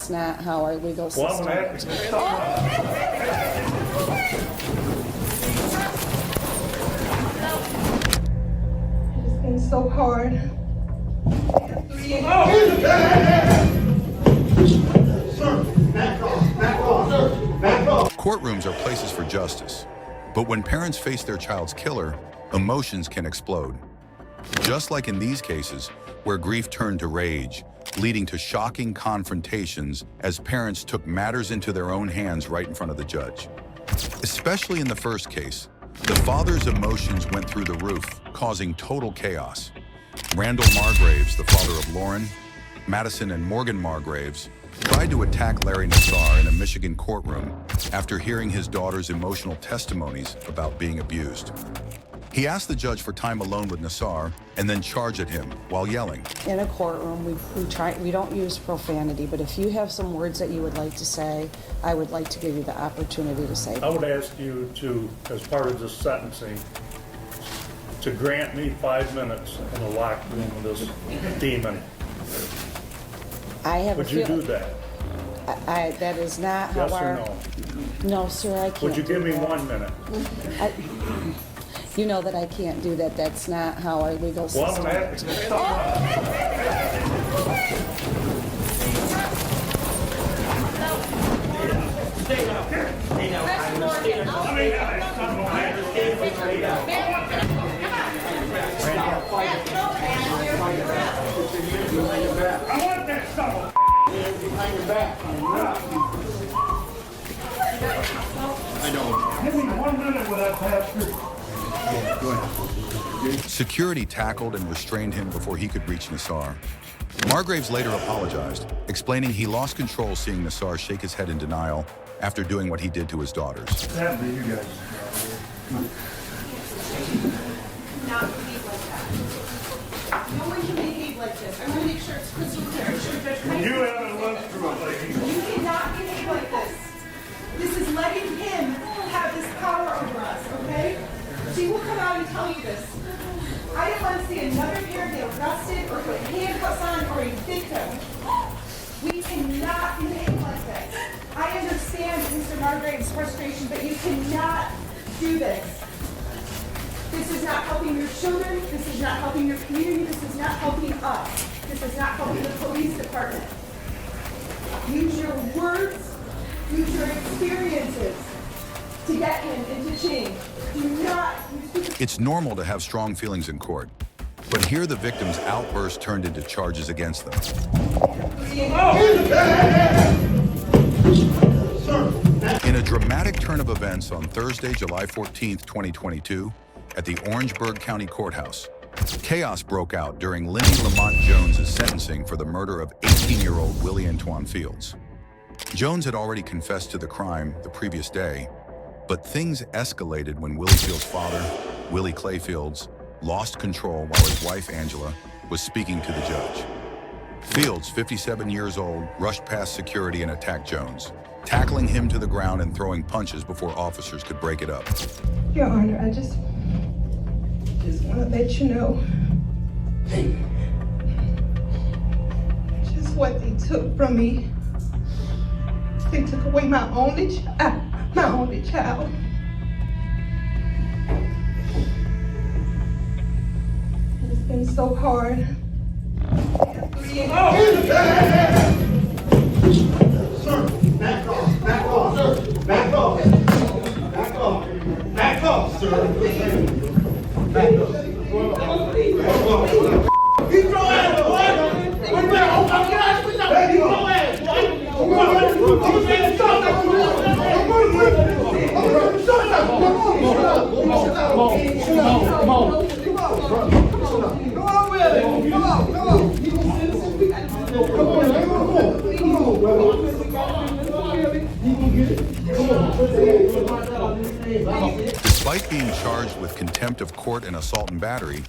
that's not how our legal system works. It's been so hard. Courtrooms are places for justice, but when parents face their child's killer, emotions can explode. Just like in these cases, where grief turned to rage, leading to shocking confrontations as parents took matters into their own hands right in front of the judge. Especially in the first case, the father's emotions went through the roof, causing total chaos. Randall Margraves, the father of Lauren, Madison and Morgan Margraves, tried to attack Larry Nassar in a Michigan courtroom after hearing his daughter's emotional testimonies about being abused. He asked the judge for time alone with Nassar and then charged at him while yelling. In a courtroom, we don't use profanity, but if you have some words that you would like to say, I would like to give you the opportunity to say them. I would ask you to, as part of this sentencing, to grant me 5 minutes in a locked room with this demon. Would you do that? That is not how Yes or our... No, sir, I can't. Would you give me that. 1 minute? You know that I can't do that. That's not how our legal system Well, I'm gonna have works. to. I want that stuff. Behind your back. I know. Give me 1 minute with that pastor. Go ahead. Security tackled and restrained him before he could reach Nassar. Margraves later apologized, explaining he lost control seeing Nassar shake his head in denial after doing what he did to his daughters. What's happening to you guys? Not behave like that. No one can behave like this. I want to make sure it's crystal clear. I'm sure Judge Kaiser- You haven't lived through it, lady. You cannot behave like this. This is letting him have this power over us, okay? She will come out and tell you this. I don't want to see another parent get arrested or put handcuffs on or a victim. We cannot behave like this. I understand Mr. Margrave's frustration, but you cannot do this. This is not helping your children. This is not helping your community. This is not helping us. This is not helping the police department. Use your words, use your experiences to get him into change. Do not use... It's normal to have strong feelings in court, but here the victim's outburst turned into charges against them. In a dramatic turn of events on Thursday, July 14th, 2022, at the Orangeburg County Courthouse, chaos broke out during Lindy Lamont Jones' sentencing for the murder of 18-year-old Willie Antoine Fields. Jones had already confessed to the crime the previous day, but things escalated when Willie Fields' father, Willie Clay Fields, lost control while his wife, Angela, was speaking to the judge. Fields, 57 years old, rushed past security and attacked Jones, tackling him to the ground and throwing punches before officers could break it up. Your Honor, I just want to let you know just what they took from me. They took away my only child. It's been so hard. Sir, back off, back off, sir, back off, back off, back off, sir. Back off. He's your ass, boy! We're down, oh my God, we're down, he's your ass, boy! Despite being charged with contempt of court and assault and battery,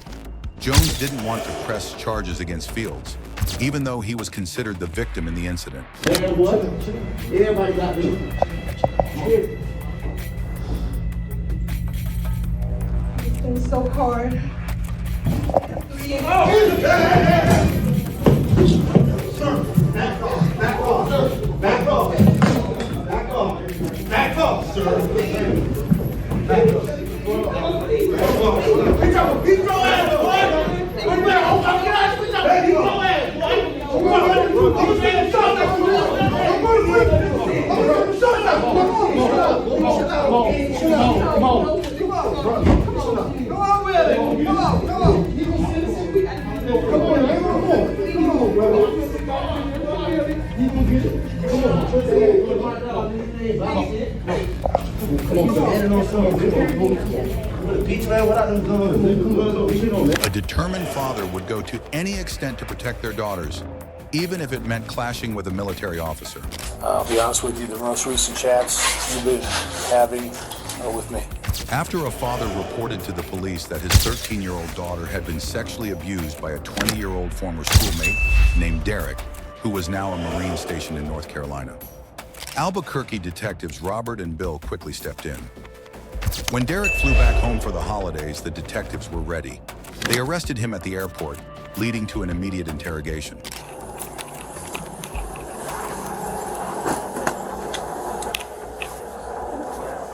Jones didn't want to press charges against Fields, even though he was considered the victim in the incident. Everybody got me. It's been so hard. Sir, back off, sir. A determined father would go to any extent to protect their daughters, even if it meant clashing with a military officer. I'll be honest with you, the most recent chats you've been having are with me. After a father reported to the police that his 13-year-old daughter had been sexually abused by a 20-year-old former schoolmate named Derek, who was now a Marine stationed in North Carolina. Albuquerque detectives Robert and Bill quickly stepped in. When Derek flew back home for the holidays, the detectives were ready. They arrested him at the airport, leading to an immediate interrogation.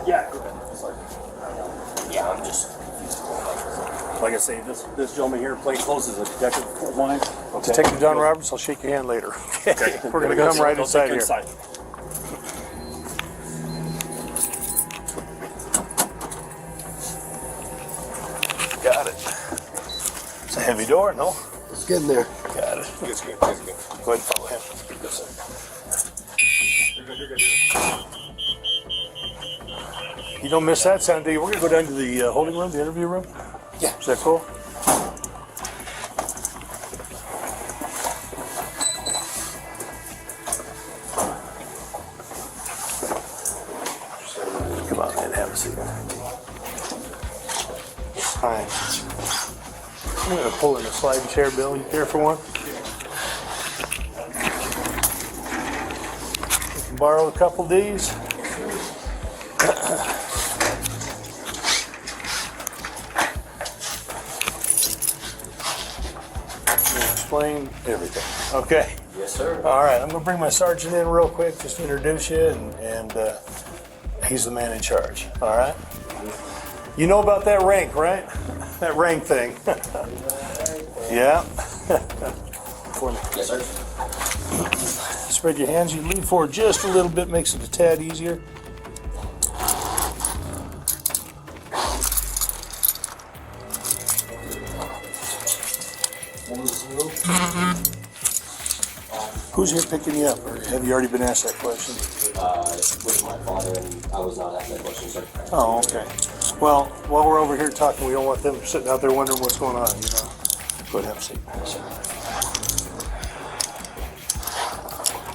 Yeah, go ahead. Yeah, I'm just confused. Like I say, this gentleman here, plain clothes, is a detective of mine. Okay. Detective Don Roberts, I'll shake your hand later. Okay. We're going to come right inside here. Got it. It's a heavy door, no? It's getting there. Got it. It's good. Go ahead and follow him. Yes, sir. You're good. You don't miss that sound, do you? We're going to go down to the holding room, the interview room. Yeah. Is that cool? Come on, man. Have a seat. Fine. I'm going to pull in a sliding chair, Bill. You care for one? You can borrow a couple of these. Explain everything. Okay. Yes, sir. All right. I'm going to bring my sergeant in real quick just to introduce you, and he's the man in charge. All right. You know about that rank, right? That rank thing. Yeah. For me. Yes, sir. Spread your hands. You lean forward just a little bit, makes it a tad easier. Who's here picking you up, or have you already been asked that question? With my father, and I was not asked that question, sir. Oh, okay. Well, while we're over here talking, we don't want them sitting out there wondering what's going on, you know. Go ahead and have a seat. Yes, sir.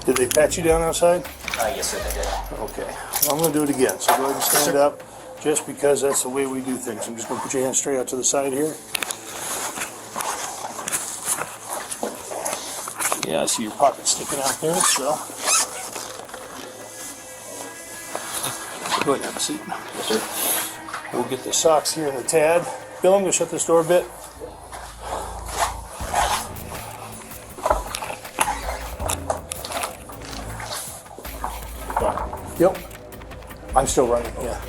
Did they pat you down outside? Yes, sir, I did. Okay. Well, I'm going to do it again, so go ahead and stand up, just because that's the way we do things. I'm just going to put your hands straight out to the side here. Yeah, I see your pocket sticking out there, so. Go ahead and have a seat. Yes, sir. We'll get the socks here in the tad. Bill, I'm going to shut this door a bit. Yep. I'm still running, yeah.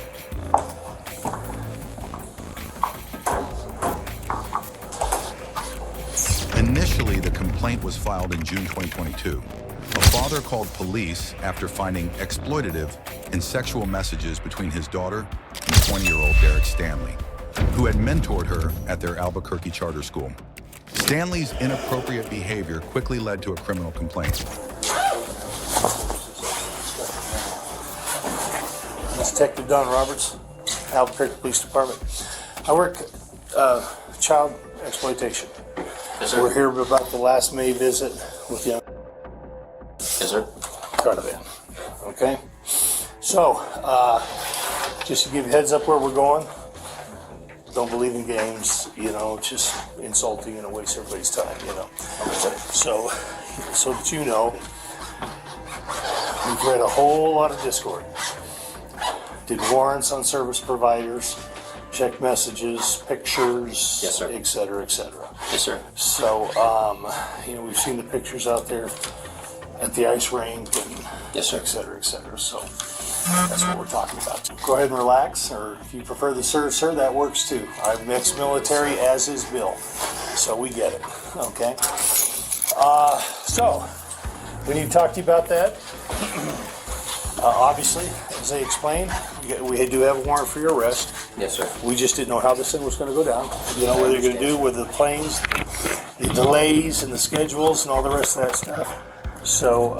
Initially, the complaint was filed in June 2022. A father called police after finding exploitative and sexual messages between his daughter and 20-year-old Derek Stanley, who had mentored her at their Albuquerque charter school. Stanley's inappropriate behavior quickly led to a criminal complaint. Detective Don Roberts, Albuquerque Police Department. I work child exploitation. Yes, sir. We're here about the last May visit with young Yes, sir. Caravan. Okay? So, just to give you a heads up where we're going, don't believe in games, you know, it's just insulting and it wastes everybody's time, you know. So that you know, we've read a whole lot of Discord. Did warrants on service providers, check messages, pictures, Yes, sir. et cetera, et cetera. Yes, sir. So, you know, we've seen the pictures out there at the ice rink and Yes, sir. et cetera, et cetera. So that's what we're talking about. Go ahead and relax, or if you prefer the sir, that works too. I'm ex-military, as is Bill. So we get it, okay? So, we need to talk to you about that. Obviously, as I explained, we do have a warrant for your arrest. Yes, sir. We just didn't know how this thing was going to go down. You know, what you're going to do with the planes, the delays and the schedules and all the rest of that stuff. So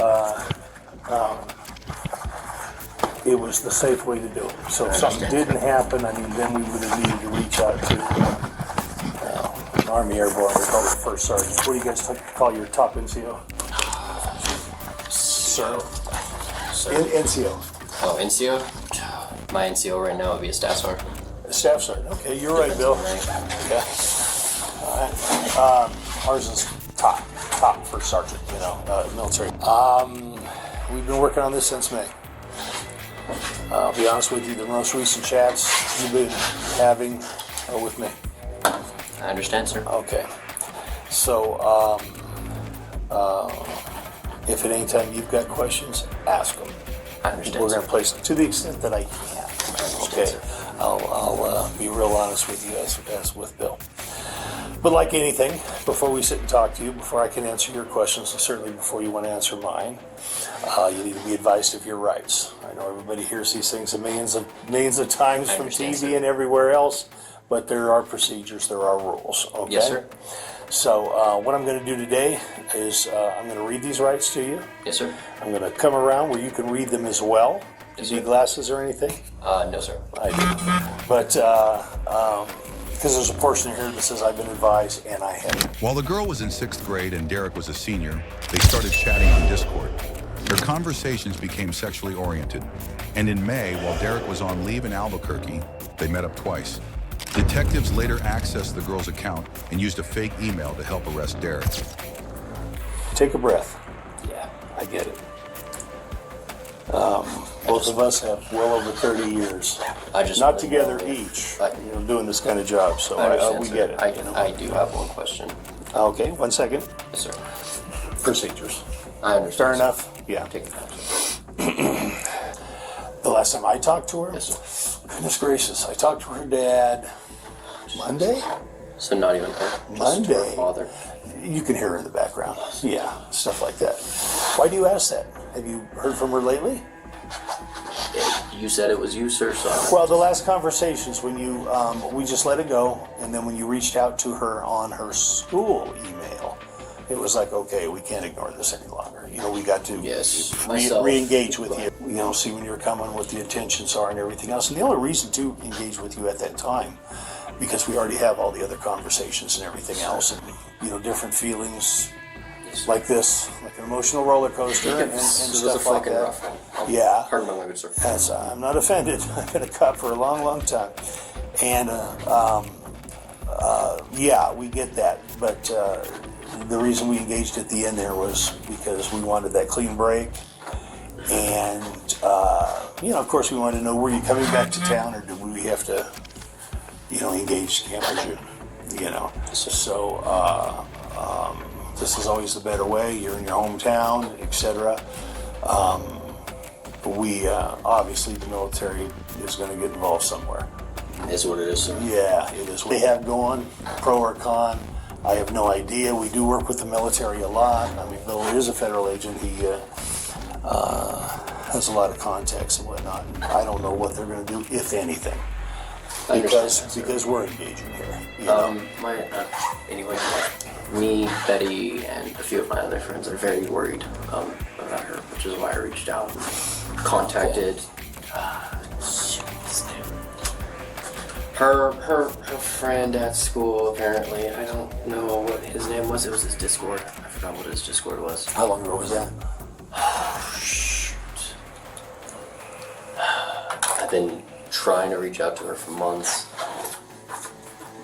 it was the safe way to do it. So if something didn't happen, I mean, then we would have needed to reach out to an Army Airborne, we call it first sergeant. What do you guys call your top NCO? Sir. NCO. Oh, NCO? My NCO right now would be a staff sergeant. Staff sergeant. Okay, you're right, Bill. Yeah. All right. Ours is top first sergeant, military. We've been working on this since May. I'll be honest with you, the most recent chats you've been having are with me. I understand, sir. Okay. So, if at any time you've got questions, ask them. I understand, We're sir. going to place them to the extent that I can. Okay. sir. I'll be real honest with you as with Bill. But like anything, before we sit and talk to you, before I can answer your questions, and certainly before you want to answer mine, you need to be advised of your rights. I know everybody hears these things millions of times I from understand, TV sir. and everywhere else, but there are procedures, there are rules. Okay? Yes, sir. So what I'm going to do today is I'm going to read these rights to you. Yes, sir. I'm going to come around where you can read them as well. Do Yes, you need sir. glasses or anything? No, sir. I do. But because there's a portion here that says I've been advised and I haven't. While the girl was in 6th grade and Derek was a senior, they started chatting on Discord. Their conversations became sexually oriented. And in May, while Derek was on leave in Albuquerque, they met up twice. Detectives later accessed the girl's account and used a fake email to help arrest Derek. Take a breath. Yeah. I get it. Both of us have well over 30 years. I just Not wanna together know- each, I- doing this kind of job, so I understand, we sir. get it. I do have one question. Okay, 1 second. Yes, sir. Procedures. I understand. Fair sir. enough? Yeah. Take it back. The last time I talked to her, Yes, sir. goodness gracious, I talked to her dad Monday? So not even her. Just Monday. her father. You can hear her in the background. Yeah, stuff like that. Why do you ask that? Have you heard from her lately? You said it was you, sir. So Well, the last conversations when you, we just let it go, and then when you reached out to her on her school email, it was like, okay, we can't ignore this any longer. We got to Yes, myself. re-engage with you. See when you're coming, what the intentions are and everything else. And the only reason to engage with you at that time, because we already have all the other conversations and everything else, and different feelings like this, like an emotional roller coaster and It was a stuff like fucking that. rough one. Yeah. Pardon my language, sir. I'm not offended. I've been a cop for a long, long time. And, yeah, we get that. But the reason we engaged at the end there was because we wanted that clean break. And, of course, we wanted to know, were you coming back to town or do we have to, engage campers? So, this is always the better way. You're in your hometown, etc. We obviously the military is going to get involved somewhere. Is what it is, sir. Yeah, it is. What they have going, pro or con, I have no idea. We do work with the military a lot. I mean, Bill is a federal agent. He has a lot of contacts and whatnot. And I don't know what they're going to do, if anything, I understand, sir. because we're engaging here. Anyway, me, Betty, and a few of my other friends are very worried about her, which is why I reached out and contacted her friend at school. Apparently, I don't know what his name was. It was his Discord. I forgot what his Discord was. How long ago was that? I've been trying to reach out to her for months.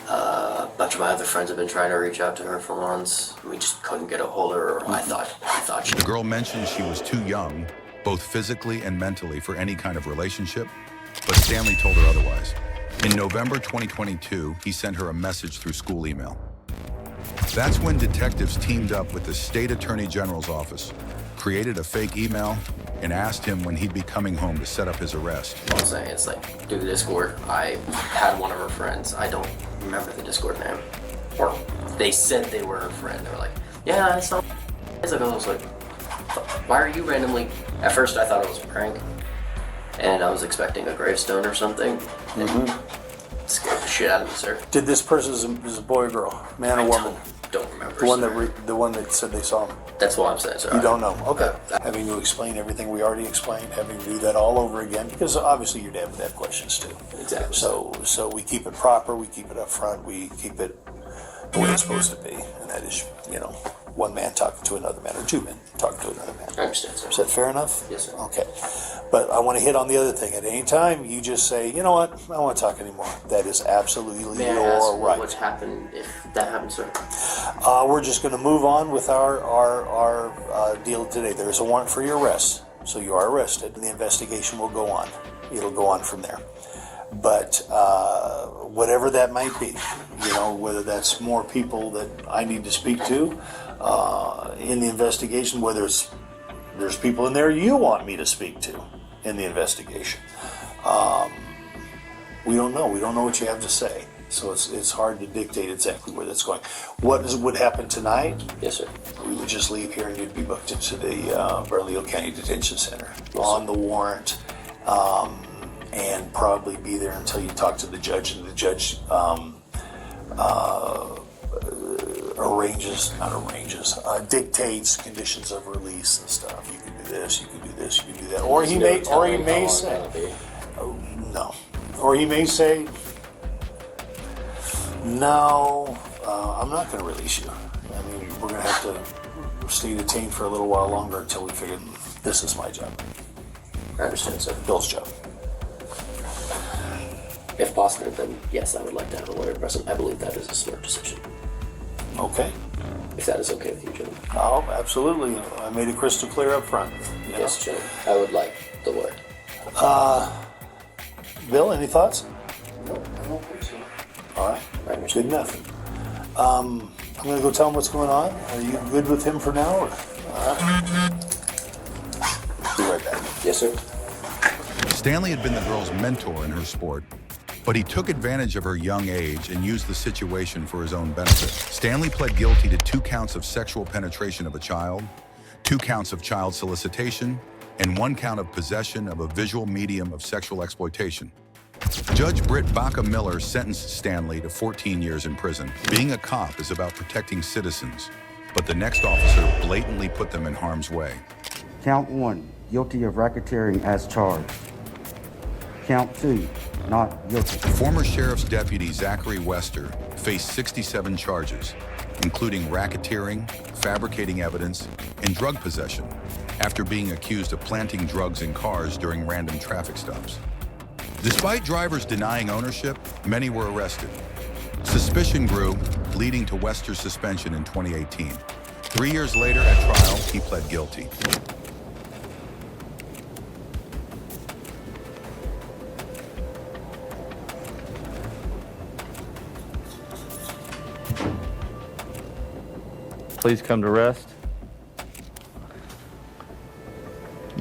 A bunch of my other friends have been trying to reach out to her for months. We just couldn't get a hold of her. I thought she. The girl mentioned she was too young, both physically and mentally, for any kind of relationship, but Stanley told her otherwise. In November 2022, he sent her a message through school email. That's when detectives teamed up with the state attorney general's office, created a fake email, and asked him when he'd be coming home to set up his arrest. I'm saying it's like through the Discord. I had one of her friends. I don't remember the Discord name. Or they said they were her friend. They were like, yeah, I saw. I was like, why are you randomly? At first, I thought it was a prank, and I was expecting a gravestone or something. And it scared the shit out of me, sir. Did this person is a boy or girl, man or woman? don't remember. The one that said they saw him. That's what I'm saying, sir. You don't know. Okay. Having to explain everything we already explained, having to do that all over again, because obviously your dad would have questions too. Exactly. So we keep it proper, we keep it up front, we keep it the way it's supposed to be, and that is, one man talking to another man, or two men talking to another man. I understand, sir. Is that fair enough? Yes, sir. Okay. But I want to hit on the other thing. At any time, you just say, you know what, I don't want to talk anymore. That is absolutely May I your ask right. what would happen if that happens, sir? We're just going to move on with our deal today. There is a warrant for your arrest, so you are arrested, and the investigation will go on. It'll go on from there. But whatever that might be, whether that's more people that I need to speak to in the investigation, whether there's people in there you want me to speak to in the investigation. We don't know. We don't know what you have to say. So it's hard to dictate exactly where that's going. What would happen tonight? Yes, sir. We would just leave here and you'd be booked into the Bernalillo County Detention Center on the warrant, and probably be there until you talk to the judge, and the judge dictates conditions of release and stuff. You can do this, you can do this, you can do that. Or he may say, no. Or he may say, no, I'm not going to release you. I mean, we're going to have to stay detained for a little while longer until we figure this is my job. I understand, sir. Bill's job. If possible, then yes, I would like to have a lawyer present. I believe that is a smart decision. Okay. If that is okay with you, gentlemen. Oh, absolutely. I made it crystal clear up front. Yes, gentlemen. I would like the lawyer. Bill, any thoughts? No, I don't think so. All right. I Good understand. enough. I'm going to go tell him what's going on. Are you good with him for now? Or? Be right back. Yes, sir. Stanley had been the girl's mentor in her sport, but he took advantage of her young age and used the situation for his own benefit. Stanley pled guilty to 2 counts of sexual penetration of a child, 2 counts of child solicitation, and 1 count of possession of a visual medium of sexual exploitation. Judge Britt Baca-Miller sentenced Stanley to 14 years in prison. Being a cop is about protecting citizens, but the next officer blatantly put them in harm's way. Count 1, guilty of racketeering as charged. Count 2, not guilty. Former Sheriff's Deputy Zachary Wester faced 67 charges, including racketeering, fabricating evidence, and drug possession, after being accused of planting drugs in cars during random traffic stops. Despite drivers denying ownership, many were arrested. Suspicion grew, leading to Wester's suspension in 2018. 3 years later at trial, he pled guilty. Please come to rest.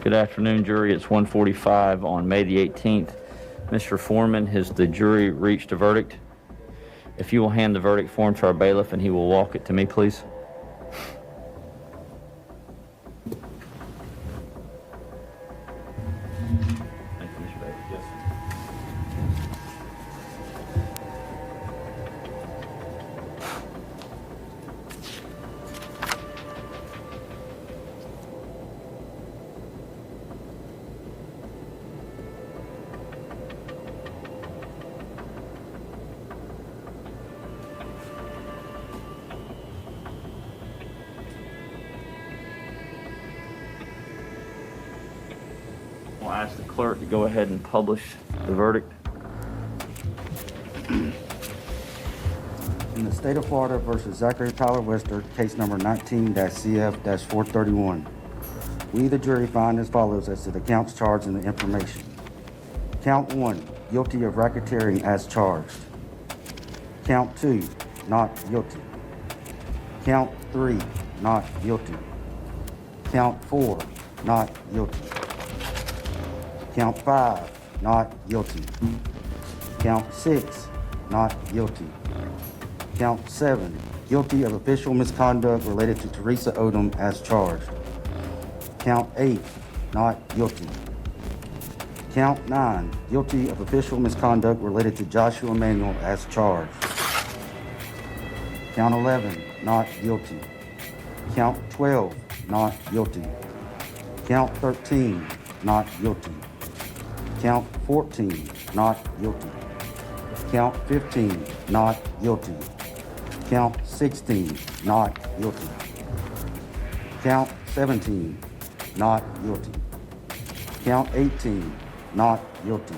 Good afternoon, jury. It's 1:45 on May the 18th. Mr. Foreman, has the jury reached a verdict? If you will hand the verdict form to our bailiff and he will walk it to me, please. Thank you, Mr. Bailiff. Yes. I'll ask the clerk to go ahead and publish the verdict. In the state of Florida versus Zachary Tyler Wester, case number 19-CF-431. We, the jury, find as follows as to the counts charged in the information. Count 1, guilty of racketeering as charged. Count 2, not guilty. Count 3, not guilty. Count 4, not guilty. Count 5, not guilty. Count 6, not guilty. Count 7, guilty of official misconduct related to Teresa Odom as charged. Count 8, not guilty. Count 9, guilty of official misconduct related to Joshua Manuel as charged. Count 11, not guilty. Count 12, not guilty. Count 13, not guilty. Count 14, not guilty. Count 15, not guilty. Count 16, not guilty. Count 17, not guilty. Count 18, not guilty.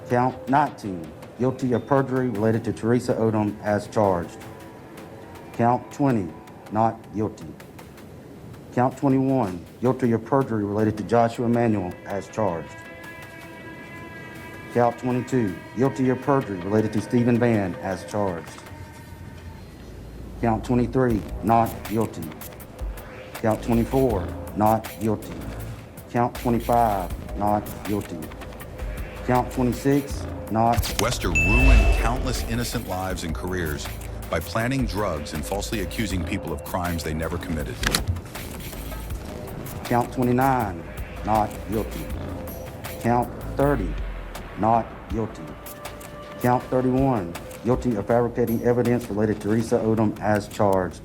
Count 19, guilty of perjury related to Teresa Odom as charged. Count 20, not guilty. Count 21, guilty of perjury related to Joshua Emanuel as charged. Count 22, guilty of perjury related to Stephen Van as charged. Count 23, not guilty. Count 24, not guilty. Count 25, not guilty. Count 26, not. Wester ruined countless innocent lives and careers by planting drugs and falsely accusing people of crimes they never committed. Count 29, not guilty. Count 30, not guilty. Count 31, guilty of fabricating evidence related to Teresa Odom as charged.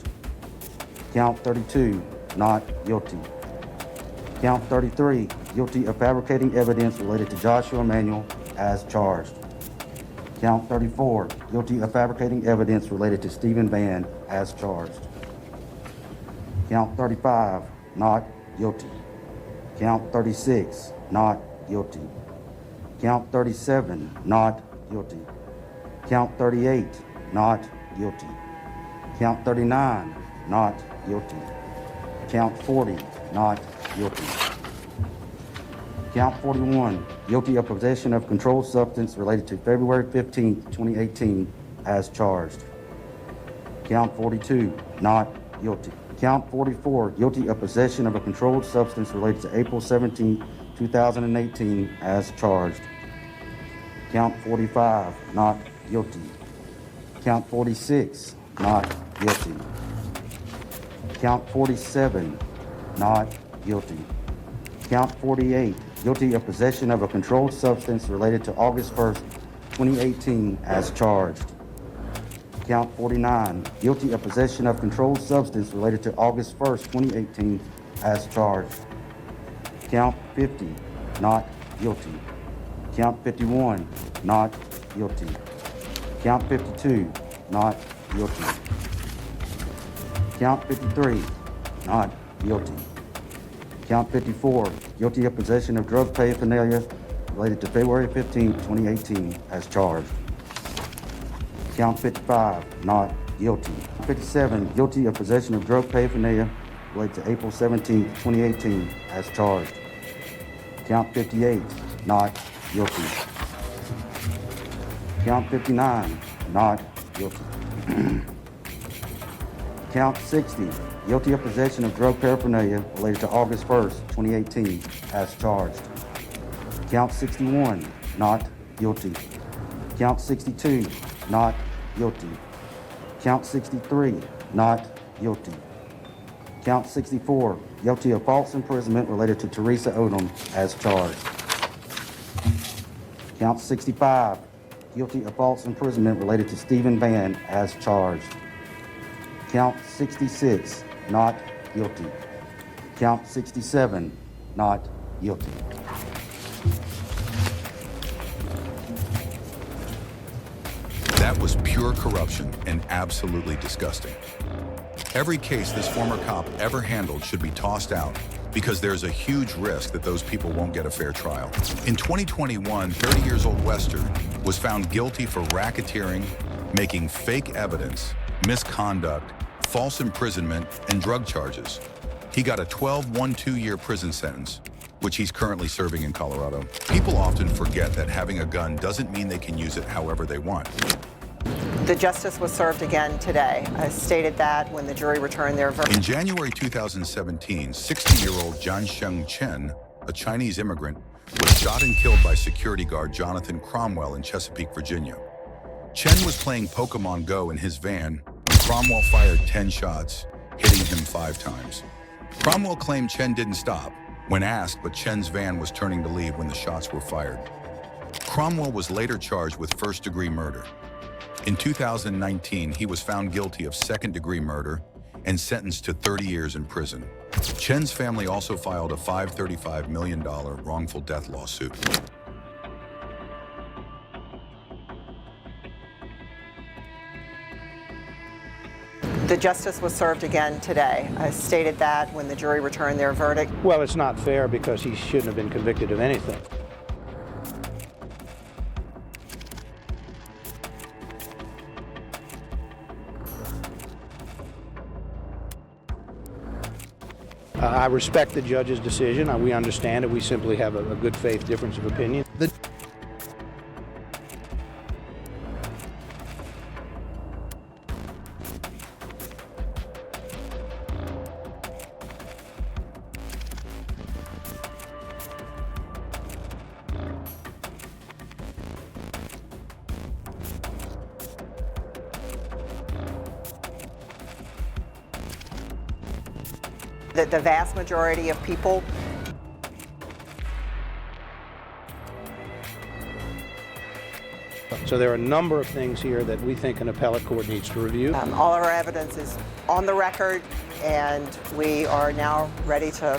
Count 32, not guilty. Count 33, guilty of fabricating evidence related to Joshua Emanuel as charged. Count 34, guilty of fabricating evidence related to Stephen Van as charged. Count 35, not guilty. Count 36, not guilty. Count 37, not guilty. Count 38, not guilty. Count 39, not guilty. Count 40, not guilty. Count 41, guilty of possession of controlled substance related to February 15, 2018, as charged. Count 42, not guilty. Count 44, guilty of possession of a controlled substance related to April 17, 2018, as charged. Count 45, not guilty. Count 46, not guilty. Count 47, not guilty. Count 48, guilty of possession of a controlled substance related to August 1st, 2018, as charged. Count 49, guilty of possession of controlled substance related to August 1st, 2018, as charged. Count 50, not guilty. Count 51, not guilty. Count 52, not guilty. Count 53, not guilty. Count 54, guilty of possession of drug paraphernalia related to February 15, 2018, as charged. Count 55, not guilty. 57, guilty of possession of drug paraphernalia related to April 17, 2018, as charged. Count 58, not guilty. Count 59, not guilty. Count 60, guilty of possession of drug paraphernalia related to August 1st, 2018, as charged. Count 61, not guilty. Count 62, not guilty. Count 63, not guilty. Count 64, guilty of false imprisonment related to Teresa Odom, as charged. Count 65, guilty of false imprisonment related to Stephen Van, as charged. Count 66, not guilty. Count 67, not guilty. That was pure corruption and absolutely disgusting. Every case this former cop ever handled should be tossed out because there's a huge risk that those people won't get a fair trial. In 2021, 30-year-old Wester was found guilty for racketeering, making fake evidence, misconduct, false imprisonment, and drug charges. He got a 12-1-2-year prison sentence, which he's currently serving in Colorado. People often forget that having a gun doesn't mean they can use it however they want. The justice was served again today. I stated that when the jury returned their verdict. In January 2017, 60-year-old Jiansheng Chen, a Chinese immigrant, was shot and killed by security guard Jonathan Cromwell in Chesapeake, Virginia. Chen was playing Pokemon Go in his van when Cromwell fired 10 shots, hitting him 5 times. Cromwell claimed Chen didn't stop when asked, but Chen's van was turning to leave when the shots were fired. Cromwell was later charged with first-degree murder. In 2019, he was found guilty of second-degree murder and sentenced to 30 years in prison. Chen's family also filed a $535 million wrongful death lawsuit. The justice was served again today. I stated that when the jury returned their verdict. Well, it's not fair because he shouldn't have been convicted of anything. I respect the judge's decision. We understand it. We simply have a good faith difference of opinion. The vast majority of people So there are a number of things here that we think an appellate court needs to review. all of our evidence is on the record, and we are now ready to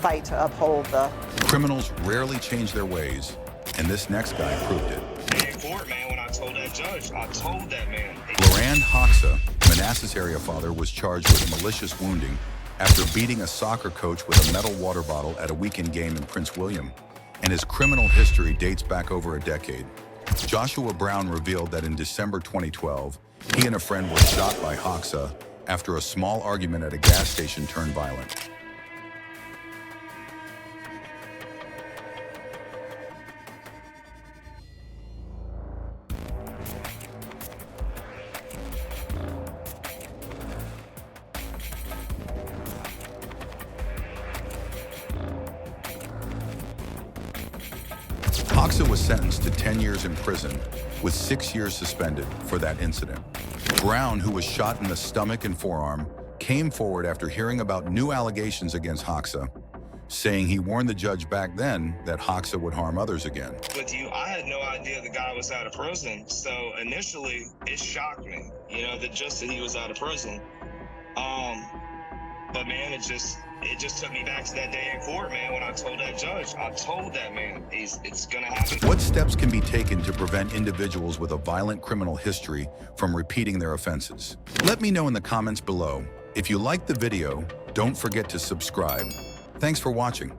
fight to uphold the... Criminals rarely change their ways, and this next guy proved it. In court, man, when I told that judge, I told that man. Loran Hoxa, Manassas area father, was charged with malicious wounding after beating a soccer coach with a metal water bottle at a weekend game in Prince William, and his criminal history dates back over a decade. Joshua Brown revealed that in December 2012, he and a friend were shot by Hoxa after a small argument at a gas station turned violent. Hoxa was sentenced to 10 years in prison, with 6 years suspended for that incident. Brown, who was shot in the stomach and forearm, came forward after hearing about new allegations against Hoxa, saying he warned the judge back then that Hoxa would harm others again. With you, I had no idea the guy was out of prison, so initially it shocked me, just that he was out of prison. But man, it just took me back to that day in court, man, when I told that judge. I told that man, it's gonna happen. What steps can be taken to prevent individuals with a violent criminal history from repeating their offenses? Let me know in the comments below. If you liked the video, don't forget to subscribe. Thanks for watching.